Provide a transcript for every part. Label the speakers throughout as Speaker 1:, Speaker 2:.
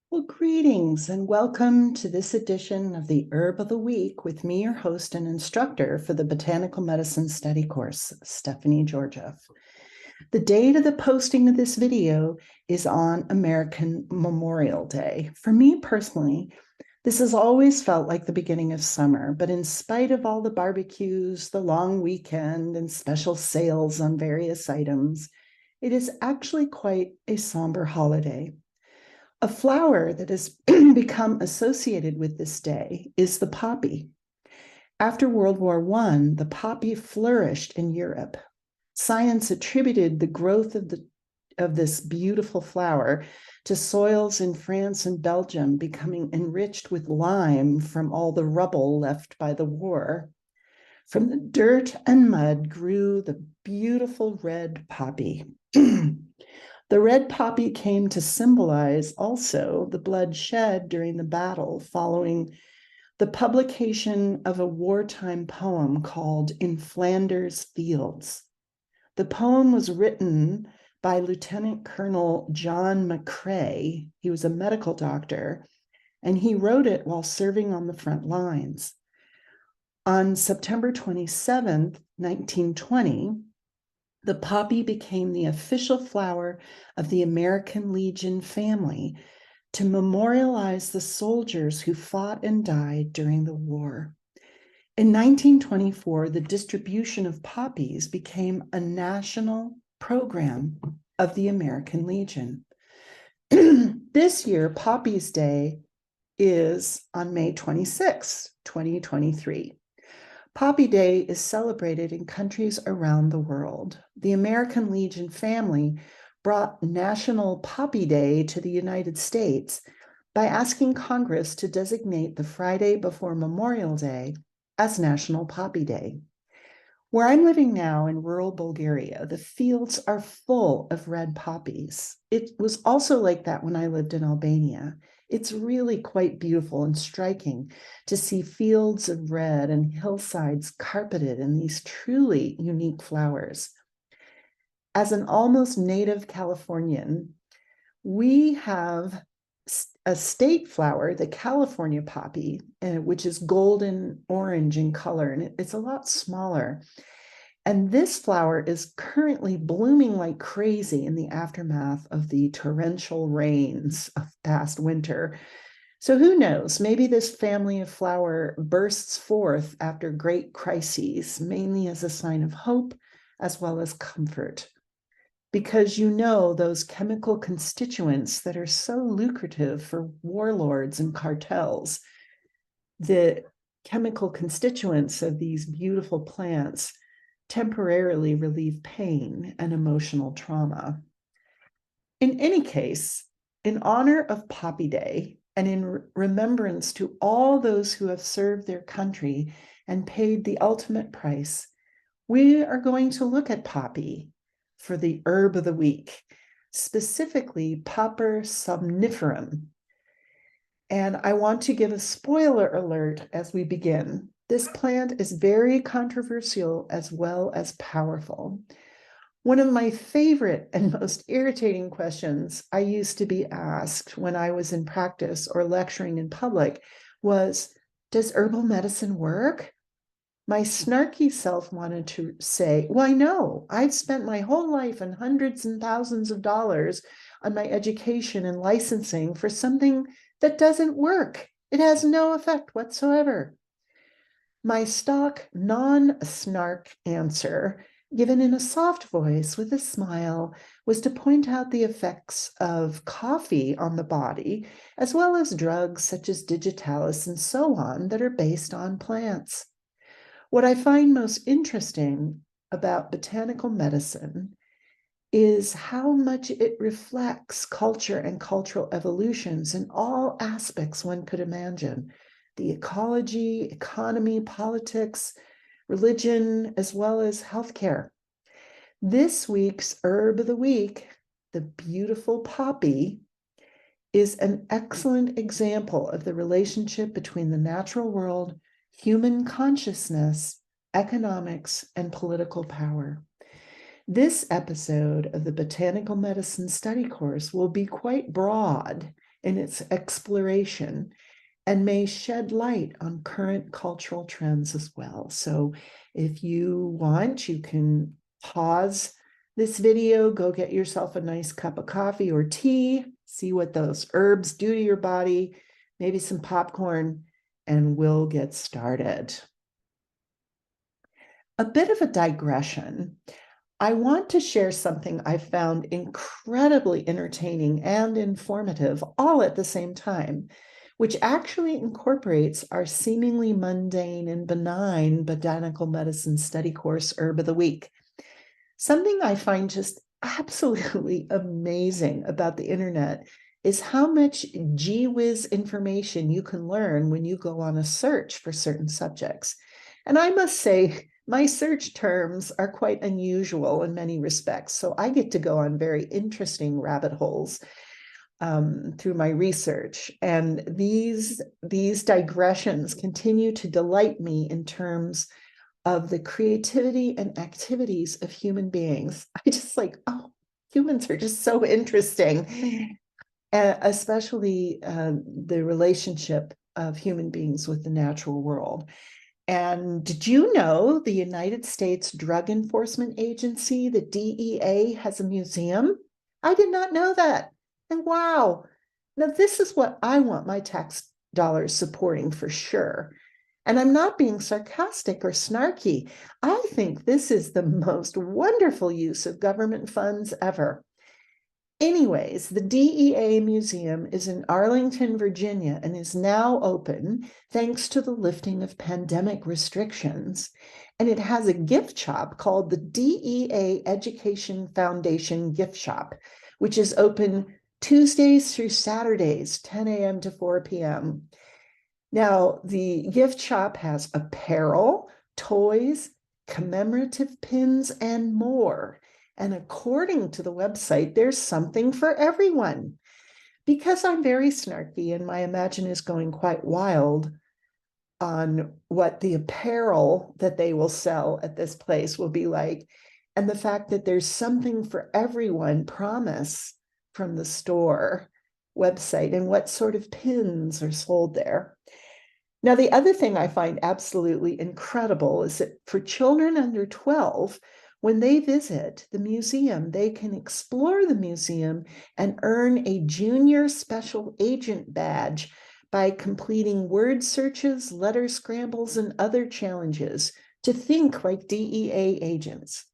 Speaker 1: Well, greetings and welcome to this edition of the Herb of the Week with me, your host and instructor for the Botanical Medicine Study course, Stephanie Georgiev. The date of the posting of this video is on American Memorial Day. For me personally, this has always felt like the beginning of summer, but in spite of all the barbecues, the long weekend, and special sales on various items, it is actually quite a somber holiday. A flower that has become associated with this day is the poppy. After World War I, the poppy flourished in Europe. Science attributed the growth of this beautiful flower to soils in France and Belgium becoming enriched with lime from all the rubble left by the war. From the dirt and mud grew the beautiful red poppy. The red poppy came to symbolize also the blood shed during the battle following the publication of a wartime poem called In Flanders Fields. The poem was written by Lieutenant Colonel John McCrae. He was a medical doctor, and he wrote it while serving on the front lines. On September 27th, 1920, the poppy became the official flower of the American Legion family to memorialize the soldiers who fought and died during the war. In 1924, the distribution of poppies became a national program of the American Legion. This year, Poppies Day is on May 26, 2023. Poppy Day is celebrated in countries around the world. The American Legion family brought National Poppy Day to the United States by asking Congress to designate the Friday before Memorial Day as National Poppy Day. Where I'm living now in rural Bulgaria, the fields are full of red poppies. It was also like that when I lived in Albania. It's really quite beautiful and striking to see fields of red and hillsides carpeted in these truly unique flowers. As an almost native Californian, we have a state flower, the California poppy, which is golden orange in color, and it's a lot smaller. And this flower is currently blooming like crazy in the aftermath of the torrential rains of past winter. So who knows, maybe this family of flower bursts forth after great crises, mainly as a sign of hope as well as comfort. Because you know those chemical constituents that are so lucrative for warlords and cartels, the chemical constituents of these beautiful plants temporarily relieve pain and emotional trauma. In any case, in honor of Poppy Day and in remembrance to all those who have served their country and paid the ultimate price, we are going to look at poppy for the herb of the week, specifically Popper somniferum. And I want to give a spoiler alert as we begin. This plant is very controversial as well as powerful. One of my favorite and most irritating questions I used to be asked when I was in practice or lecturing in public was, does herbal medicine work? My snarky self wanted to say, why no, I've spent my whole life and hundreds and thousands of dollars on my education and licensing for something that doesn't work. It has no effect whatsoever. My stock non-snark answer, given in a soft voice with a smile, was to point out the effects of coffee on the body, as well as drugs such as digitalis and so on that are based on plants. What I find most interesting about botanical medicine is how much it reflects culture and cultural evolutions in all aspects one could imagine: the ecology, economy, politics, religion, as well as healthcare. This week's herb of the week, the beautiful poppy, is an excellent example of the relationship between the natural world, human consciousness, economics, and political power. This episode of the Botanical Medicine Study course will be quite broad in its exploration and may shed light on current cultural trends as well. So if you want, you can pause this video, go get yourself a nice cup of coffee or tea, see what those herbs do to your body, maybe some popcorn, and we'll get started. A bit of a digression. I want to share something I found incredibly entertaining and informative all at the same time, which actually incorporates our seemingly mundane and benign botanical medicine study course, Herb of the Week. Something I find just absolutely amazing about the internet is how much gee whiz information you can learn when you go on a search for certain subjects. And I must say, my search terms are quite unusual in many respects. So I get to go on very interesting rabbit holes through my research. And these digressions continue to delight me in terms of the creativity and activities of human beings. I just like, oh, humans are just so interesting, especially the relationship of human beings with the natural world. And did you know the United States Drug Enforcement Agency, the DEA, has a museum? I did not know that. And wow, now this is what I want my tax dollars supporting for sure. And I'm not being sarcastic or snarky. I think this is the most wonderful use of government funds ever. Anyways, the DEA Museum is in Arlington, Virginia, and is now open thanks to the lifting of pandemic restrictions. And it has a gift shop called the DEA Education Foundation Gift Shop, which is open Tuesdays through Saturdays, 10 a.m. to 4 p.m. Now, the gift shop has apparel, toys, commemorative pins, and more. And according to the website, there's something for everyone. Because I'm very snarky and my imagination is going quite wild on what the apparel that they will sell at this place will be like, and the fact that there's something for everyone promise from the store website and what sort of pins are sold there. Now, the other thing I find absolutely incredible is that for children under 12, when they visit the museum, they can explore the museum and earn a junior special agent badge by completing word searches, letter scrambles, and other challenges to think like DEA agents.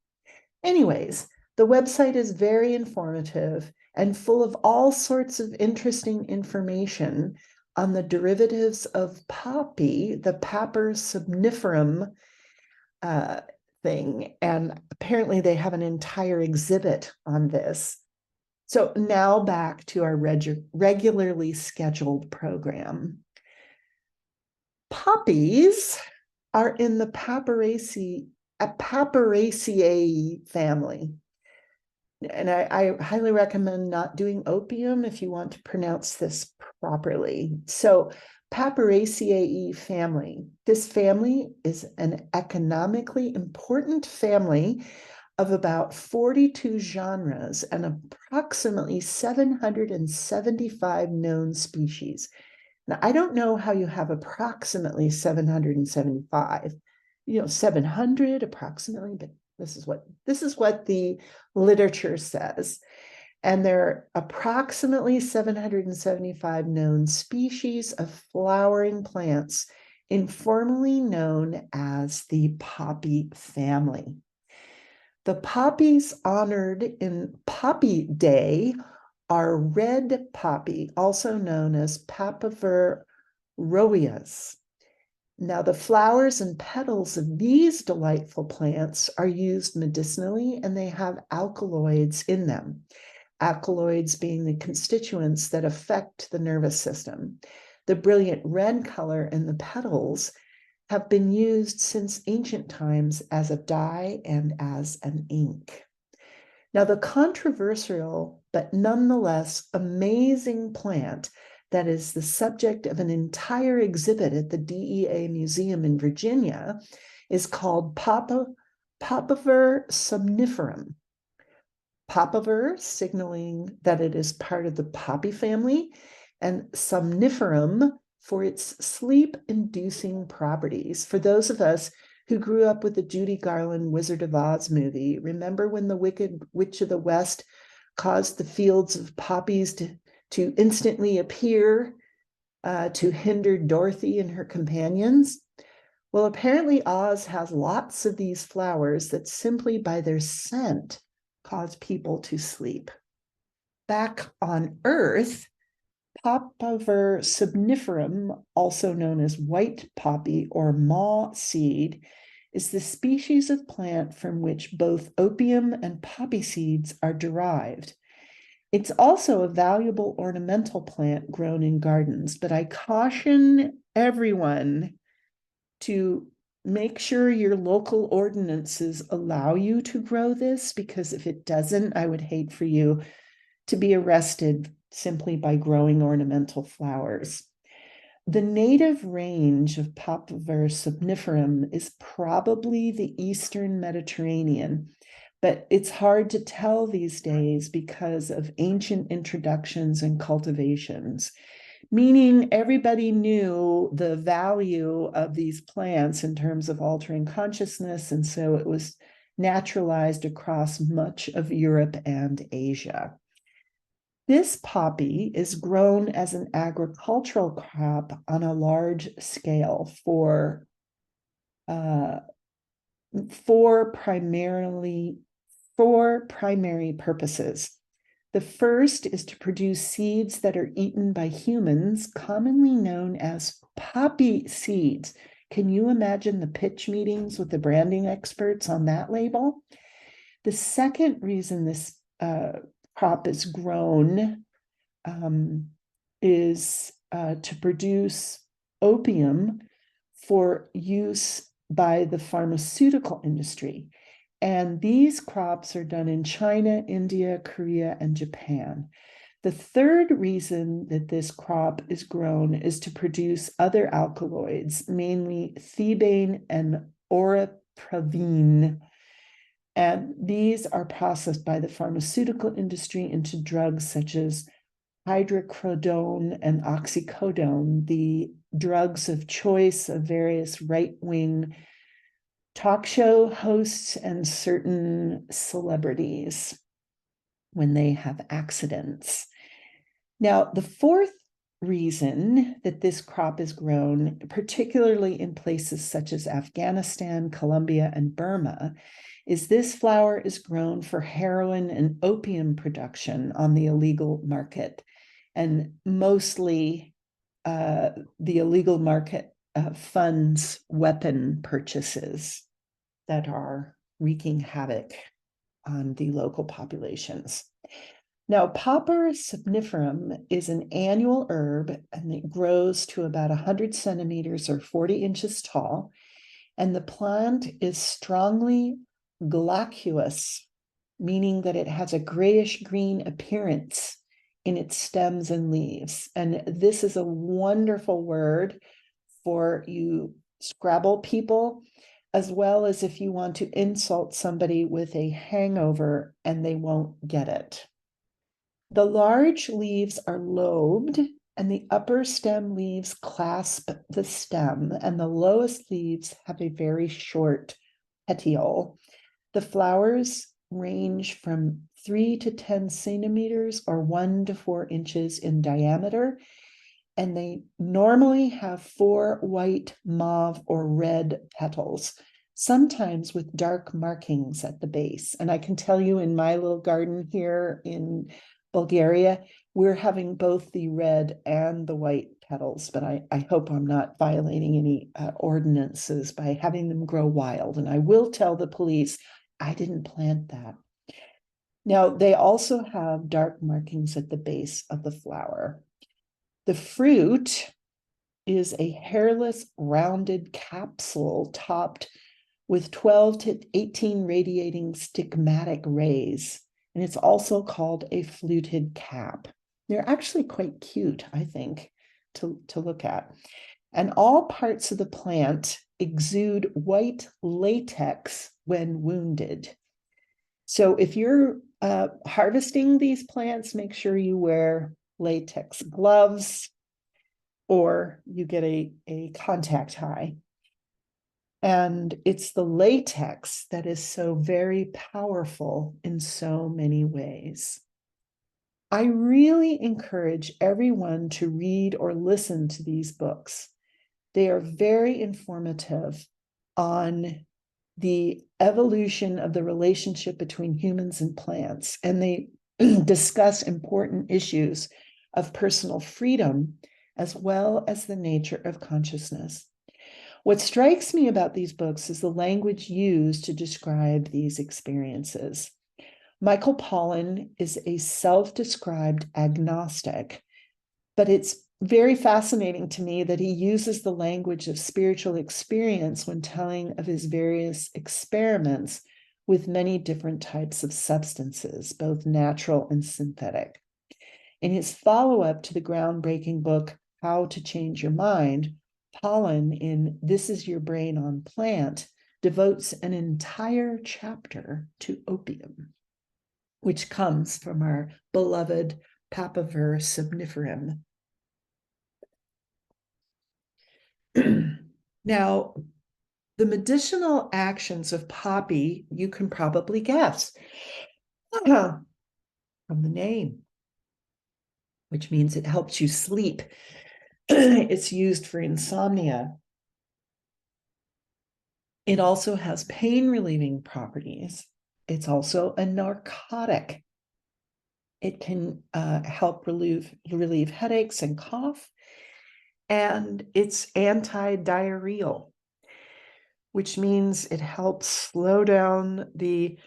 Speaker 1: Anyways, the website is very informative and full of all sorts of interesting information on the derivatives of poppy, the Papaveraceae somniferum thing. And apparently they have an entire exhibit on this. So now back to our regularly scheduled program. Poppies are in the Papaveraceae family. And I highly recommend not doing opium if you want to pronounce this properly. So Papaveraceae family. This family is an economically important family of about 42 genres and approximately 775 known species. Now, I don't know how you have approximately 775, 700 approximately, but this is what the literature says. And there are approximately 775 known species of flowering plants, informally known as the poppy family. The poppies honored in Poppy Day are red poppy, also known as Papaveraceae. Now, the flowers and petals of these delightful plants are used medicinally, and they have alkaloids in them. Alkaloids being the constituents that affect the nervous system. The brilliant red color in the petals have been used since ancient times as a dye and as an ink. Now, the controversial but nonetheless amazing plant that is the subject of an entire exhibit at the DEA Museum in Virginia is called Papaveraceae somniferum. Papaver signaling that it is part of the poppy family, and somniferum for its sleep-inducing properties. For those of us who grew up with the Judy Garland Wizard of Oz movie, remember when the Wicked Witch of the West caused the fields of poppies to instantly appear to hinder Dorothy and her companions? Well, apparently Oz has lots of these flowers that simply by their scent cause people to sleep. Back on Earth, Papaveraceae somniferum, also known as white poppy or maw seed, is the species of plant from which both opium and poppy seeds are derived. It's also a valuable ornamental plant grown in gardens, but I caution everyone to make sure your local ordinances allow you to grow this, because if it doesn't, I would hate for you to be arrested simply by growing ornamental flowers. The native range of Papaveraceae somniferum is probably the Eastern Mediterranean, but it's hard to tell these days because of ancient introductions and cultivations, meaning everybody knew the value of these plants in terms of altering consciousness, and so it was naturalized across much of Europe and Asia. This poppy is grown as an agricultural crop on a large scale for primary purposes. The first is to produce seeds that are eaten by humans, commonly known as poppy seeds. Can you imagine the pitch meetings with the branding experts on that label? The second reason this crop is grown is to produce opium for use by the pharmaceutical industry. And these crops are done in China, India, Korea, and Japan. The third reason that this crop is grown is to produce other alkaloids, mainly thebaine and oripravine. And these are processed by the pharmaceutical industry into drugs such as hydrocodone and oxycodone, the drugs of choice of various right-wing talk show hosts and certain celebrities when they have accidents. Now, the fourth reason that this crop is grown, particularly in places such as Afghanistan, Colombia, and Burma, is this flower is grown for heroin and opium production on the illegal market. And mostly the illegal market funds weapon purchases that are wreaking havoc on the local populations. Now, Papaveraceae somniferum is an annual herb, and it grows to about 100 centimeters or 40 inches tall. And the plant is strongly glaucous, meaning that it has a grayish-green appearance in its stems and leaves. And this is a wonderful word for you Scrabble people, as well as if you want to insult somebody with a hangover and they won't get it. The large leaves are lobed, and the upper stem leaves clasp the stem, and the lowest leaves have a very short petiole. The flowers range from 3 to 10 centimeters or 1 to 4 inches in diameter, and they normally have 4 white, mauve, or red petals, sometimes with dark markings at the base. And I can tell you, in my little garden here in Bulgaria, we're having both the red and the white petals, but I hope I'm not violating any ordinances by having them grow wild. And I will tell the police I didn't plant that. Now, they also have dark markings at the base of the flower. The fruit is a hairless, rounded capsule topped with 12 to 18 radiating stigmatic rays. And it's also called a fluted cap. They're actually quite cute, I think, to look at. And all parts of the plant exude white latex when wounded. So if you're harvesting these plants, make sure you wear latex gloves, or you get a contact high. And it's the latex that is so very powerful in so many ways. I really encourage everyone to read or listen to these books. They are very informative on the evolution of the relationship between humans and plants, and they discuss important issues of personal freedom as well as the nature of consciousness. What strikes me about these books is the language used to describe these experiences. Michael Pollan is a self-described agnostic, but it's very fascinating to me that he uses the language of spiritual experience when telling of his various experiments with many different types of substances, both natural and synthetic. In his follow-up to the groundbreaking book, How to Change Your Mind, Pollan, in This Is Your Brain on Plant, devotes an entire chapter to opium, which comes from our beloved Papaveraceae. Now, the medicinal actions of poppy, you can probably guess from the name, which means it helps you sleep. It's used for insomnia. It also has pain relieving properties. It's also a narcotic. It can help relieve headaches and cough. And it's anti-diarrheal, which means it helps slow down the,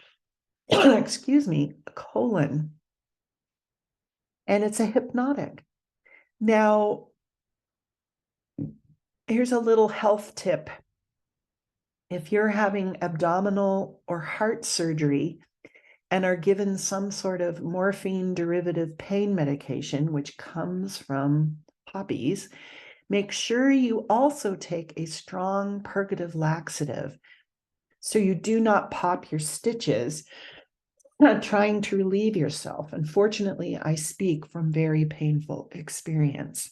Speaker 1: excuse me, colon. And it's a hypnotic. Now, here's a little health tip. If you're having abdominal or heart surgery and are given some sort of morphine derivative pain medication, which comes from poppies, make sure you also take a strong purgative laxative so you do not pop your stitches trying to relieve yourself. Unfortunately, I speak from very painful experience.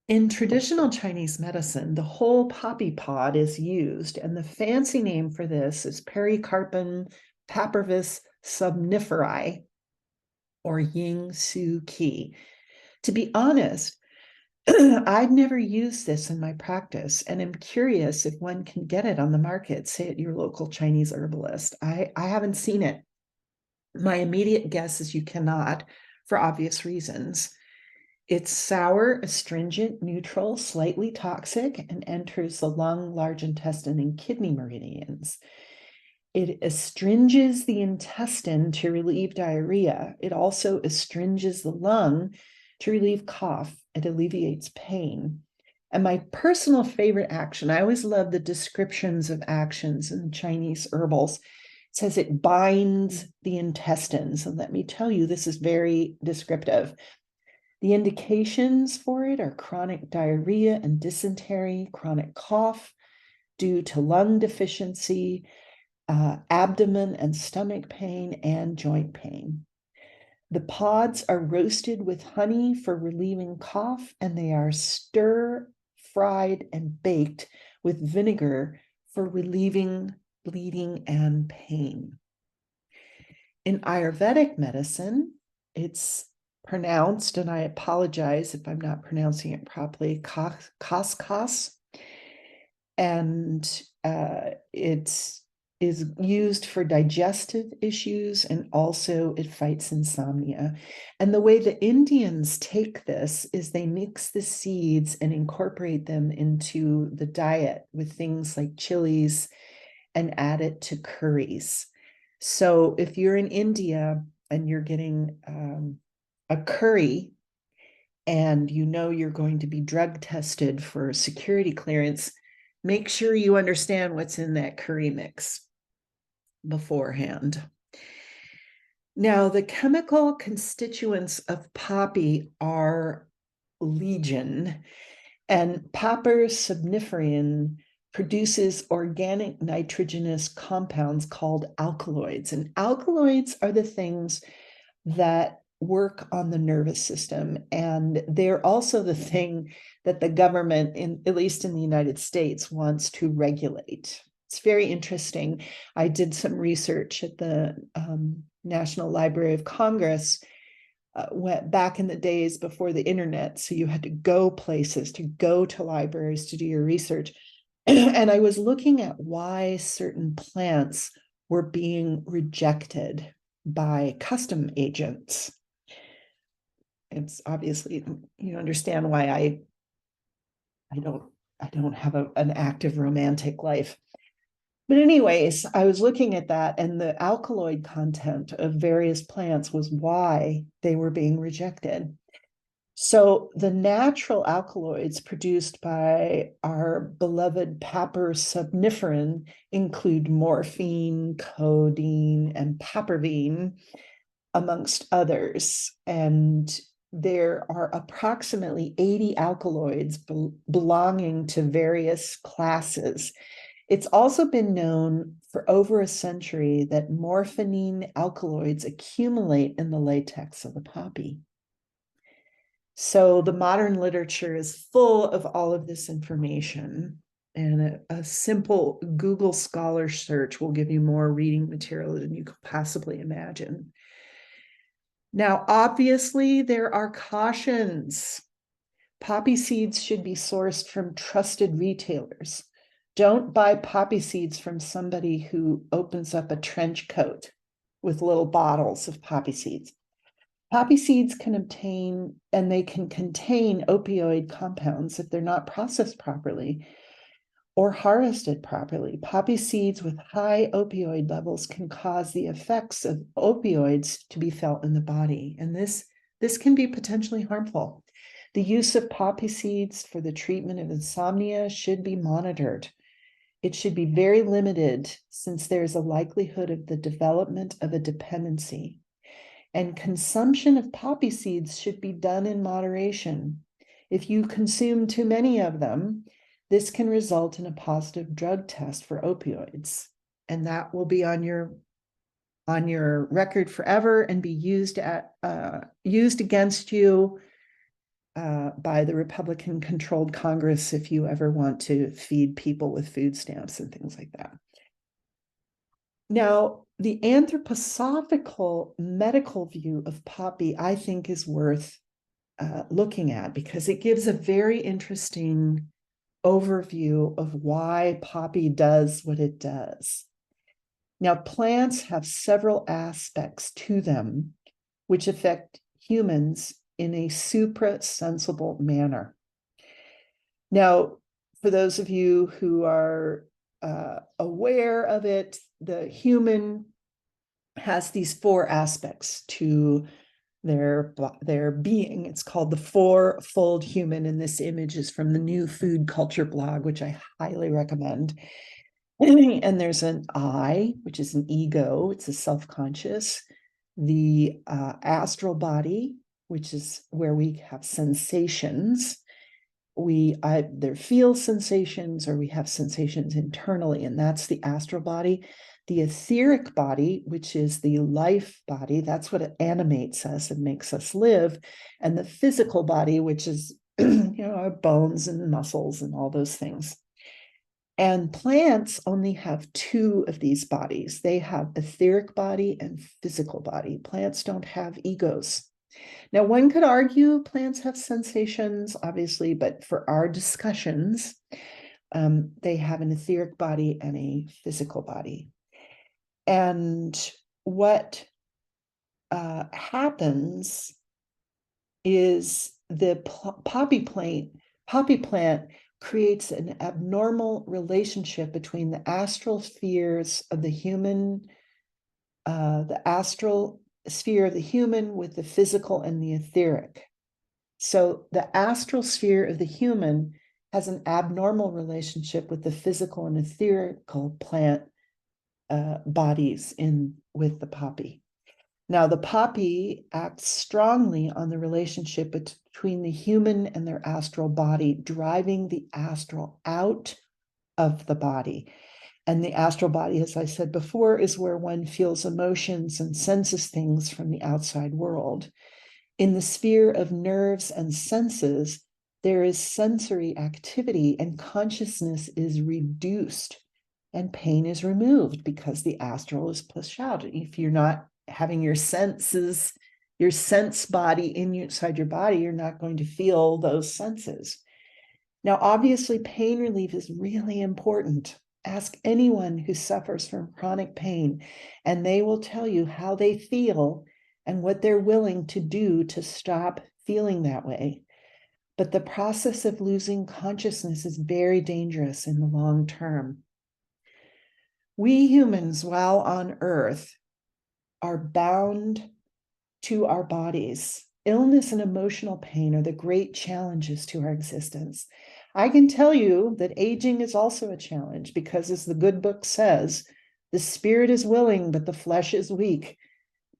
Speaker 1: In traditional Chinese medicine, the whole poppy pod is used, and the fancy name for this is Pericarpum Papaveraceae somniferi, or Ying Su Qi. To be honest, I've never used this in my practice, and I'm curious if one can get it on the market, say at your local Chinese herbalist. I haven't seen it. My immediate guess is you cannot, for obvious reasons. It's sour, astringent, neutral, slightly toxic, and enters the lung, large intestine, and kidney meridians. It astringes the intestine to relieve diarrhea. It also astringes the lung to relieve cough. It alleviates pain. And my personal favorite action, I always love the descriptions of actions in Chinese herbals. It says it binds the intestines. And let me tell you, this is very descriptive. The indications for it are chronic diarrhea and dysentery, chronic cough due to lung deficiency, abdomen and stomach pain, and joint pain. The pods are roasted with honey for relieving cough, and they are stir-fried and baked with vinegar for relieving bleeding and pain. In Ayurvedic medicine, it's pronounced, and I apologize if I'm not pronouncing it properly, khaskhas, and it is used for digestive issues, and also it fights insomnia. And the way the Indians take this is they mix the seeds and incorporate them into the diet with things like chilies and add it to curries. So if you're in India and you're getting a curry and you know you're going to be drug tested for security clearance, make sure you understand what's in that curry mix beforehand. Now, the chemical constituents of poppy are legion, and Papaveraceae produces organic nitrogenous compounds called alkaloids. And alkaloids are the things that work on the nervous system. And they're also the thing that the government, at least in the United States, wants to regulate. It's very interesting. I did some research at the National Library of Congress went back in the days before the internet. So you had to go places, to go to libraries to do your research. And I was looking at why certain plants were being rejected by custom agents. It's obviously, you understand why I don't have an active romantic life. But anyways, I was looking at that, and the alkaloid content of various plants was why they were being rejected. So the natural alkaloids produced by our beloved papaveraceae include morphine, codeine, and papaverine, amongst others. And there are approximately 80 alkaloids belonging to various classes. It's also been known for over a century that morphine alkaloids accumulate in the latex of the poppy. So the modern literature is full of all of this information, and a simple Google Scholar search will give you more reading material than you could possibly imagine. Now, obviously, there are cautions. Poppy seeds should be sourced from trusted retailers. Don't buy poppy seeds from somebody who opens up a trench coat with little bottles of poppy seeds. Poppy seeds can obtain, and they can contain opioid compounds if they're not processed properly or harvested properly. Poppy seeds with high opioid levels can cause the effects of opioids to be felt in the body, and this can be potentially harmful. The use of poppy seeds for the treatment of insomnia should be monitored. It should be very limited, since there's a likelihood of the development of a dependency. And consumption of poppy seeds should be done in moderation. If you consume too many of them, this can result in a positive drug test for opioids, and that will be on your record forever and be used against you by the Republican-controlled Congress if you ever want to feed people with food stamps and things like that. Now, the anthroposophical medical view of poppy, I think, is worth looking at, because it gives a very interesting overview of why poppy does what it does. Now, plants have several aspects to them which affect humans in a suprasensible manner. Now, for those of you who are aware of it, the human has these four aspects to their being. It's called the fourfold human, and this image is from the New Food Culture blog, which I highly recommend. And there's an I, which is an ego. It's a self-conscious. The astral body, which is where we have sensations. We either feel sensations or we have sensations internally, and that's the astral body. The etheric body, which is the life body, that's what animates us and makes us live. And the physical body, which is our bones and muscles and all those things. And plants only have two of these bodies. They have etheric body and physical body. Plants don't have egos. Now, one could argue plants have sensations, obviously, but for our discussions, they have an etheric body and a physical body. And what happens is the poppy plant creates an abnormal relationship between the astral spheres of the human, the astral sphere of the human with the physical and the etheric. So the astral sphere of the human has an abnormal relationship with the physical and etherical plant bodies with the poppy. Now, the poppy acts strongly on the relationship between the human and their astral body, driving the astral out of the body. And the astral body, as I said before, is where one feels emotions and senses things from the outside world. In the sphere of nerves and senses, there is sensory activity and consciousness is reduced and pain is removed because the astral is pushed out. If you're not having your senses, your sense body inside your body, you're not going to feel those senses. Now, obviously, pain relief is really important. Ask anyone who suffers from chronic pain, and they will tell you how they feel and what they're willing to do to stop feeling that way. But the process of losing consciousness is very dangerous in the long term. We humans, while on Earth, are bound to our bodies. Illness and emotional pain are the great challenges to our existence. I can tell you that aging is also a challenge because, as the good book says, the spirit is willing, but the flesh is weak.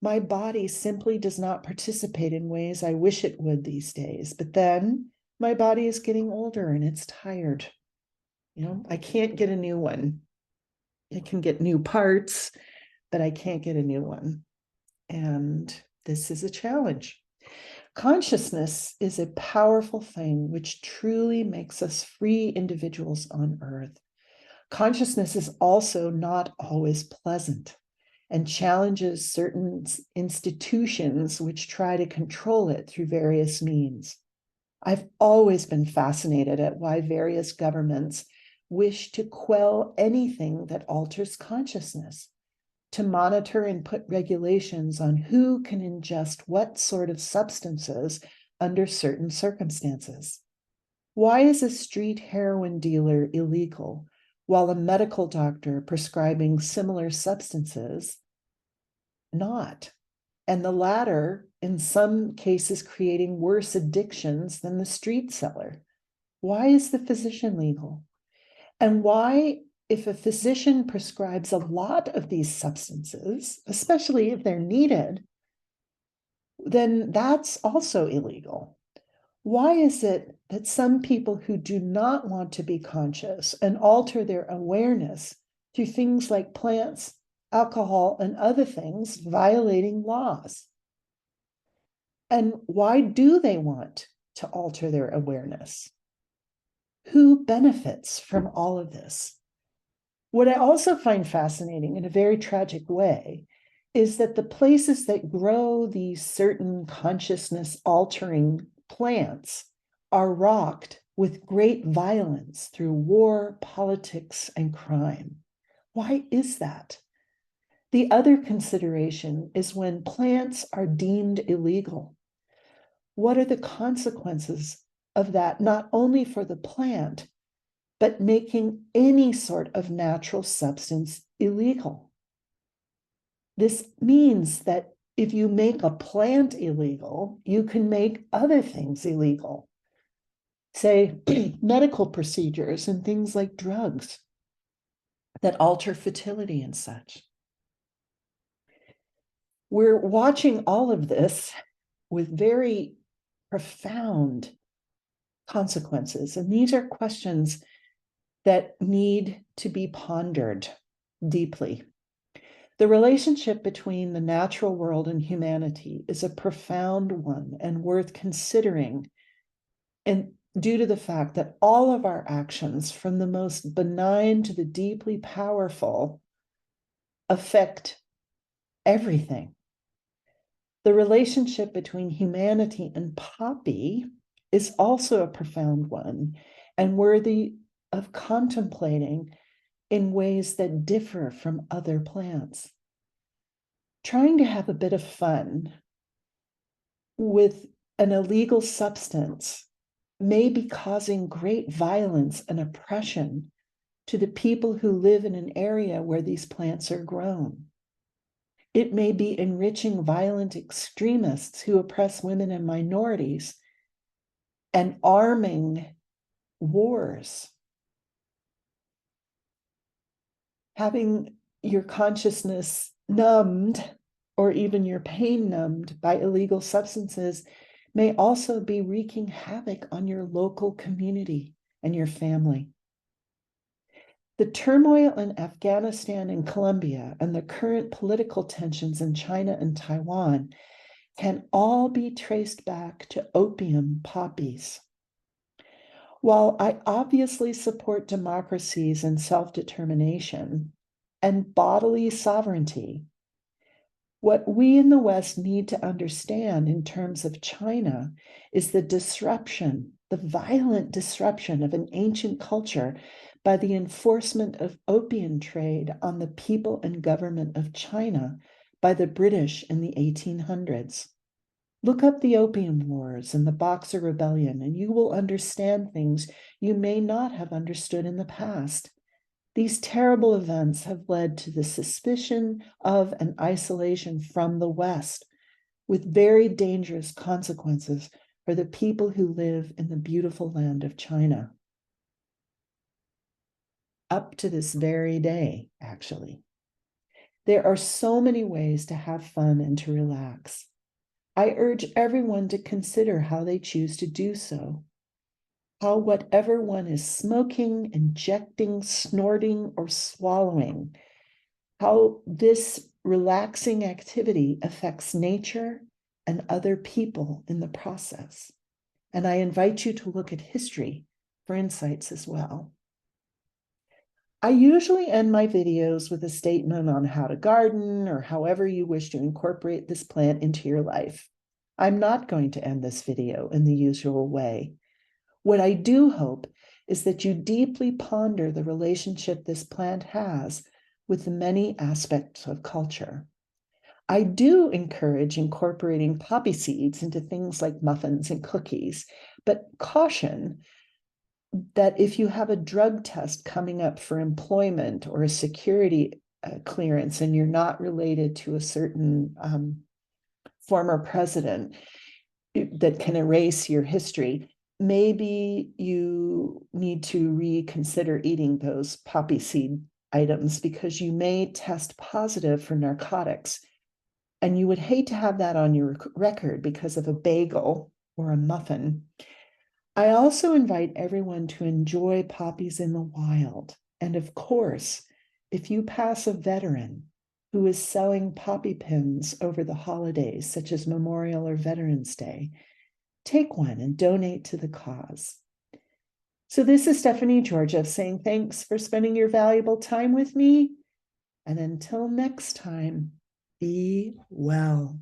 Speaker 1: My body simply does not participate in ways I wish it would these days. But then my body is getting older and it's tired. I can't get a new one. I can get new parts, but I can't get a new one. And this is a challenge. Consciousness is a powerful thing which truly makes us free individuals on Earth. Consciousness is also not always pleasant and challenges certain institutions which try to control it through various means. I've always been fascinated at why various governments wish to quell anything that alters consciousness, to monitor and put regulations on who can ingest what sort of substances under certain circumstances. Why is a street heroin dealer illegal, while a medical doctor prescribing similar substances not? And the latter, in some cases, creating worse addictions than the street seller. Why is the physician legal? And why, if a physician prescribes a lot of these substances, especially if they're needed, then that's also illegal? Why is it that some people who do not want to be conscious and alter their awareness through things like plants, alcohol, and other things violating laws? And why do they want to alter their awareness? Who benefits from all of this? What I also find fascinating in a very tragic way is that the places that grow these certain consciousness altering plants are rocked with great violence through war, politics, and crime. Why is that? The other consideration is when plants are deemed illegal. What are the consequences of that, not only for the plant, but making any sort of natural substance illegal? This means that if you make a plant illegal, you can make other things illegal. Say, medical procedures and things like drugs that alter fertility and such. We're watching all of this with very profound consequences. And these are questions that need to be pondered deeply. The relationship between the natural world and humanity is a profound one and worth considering, and due to the fact that all of our actions, from the most benign to the deeply powerful, affect everything. The relationship between humanity and poppy is also a profound one and worthy of contemplating in ways that differ from other plants. Trying to have a bit of fun with an illegal substance may be causing great violence and oppression to the people who live in an area where these plants are grown. It may be enriching violent extremists who oppress women and minorities and arming wars. Having your consciousness numbed or even your pain numbed by illegal substances may also be wreaking havoc on your local community and your family. The turmoil in Afghanistan and Colombia and the current political tensions in China and Taiwan can all be traced back to opium poppies. While I obviously support democracies and self-determination and bodily sovereignty, what we in the West need to understand in terms of China is the disruption, the violent disruption of an ancient culture by the enforcement of opium trade on the people and government of China by the British in the 1800s. Look up the Opium Wars and the Boxer Rebellion, and you will understand things you may not have understood in the past. These terrible events have led to the suspicion of and isolation from the West, with very dangerous consequences for the people who live in the beautiful land of China. Up to this very day, actually. There are so many ways to have fun and to relax. I urge everyone to consider how they choose to do so. How whatever one is smoking, injecting, snorting, or swallowing, how this relaxing activity affects nature and other people in the process. And I invite you to look at history for insights as well. I usually end my videos with a statement on how to garden or however you wish to incorporate this plant into your life. I'm not going to end this video in the usual way. What I do hope is that you deeply ponder the relationship this plant has with the many aspects of culture. I do encourage incorporating poppy seeds into things like muffins and cookies, but caution that if you have a drug test coming up for employment or a security clearance and you're not related to a certain former president that can erase your history, maybe you need to reconsider eating those poppy seed items because you may test positive for narcotics. And you would hate to have that on your record because of a bagel or a muffin. I also invite everyone to enjoy poppies in the wild. And of course, if you pass a veteran who is selling poppy pins over the holidays, such as Memorial or Veterans Day, take one and donate to the cause. So this is Stephanie Georgia saying thanks for spending your valuable time with me. And until next time, be well.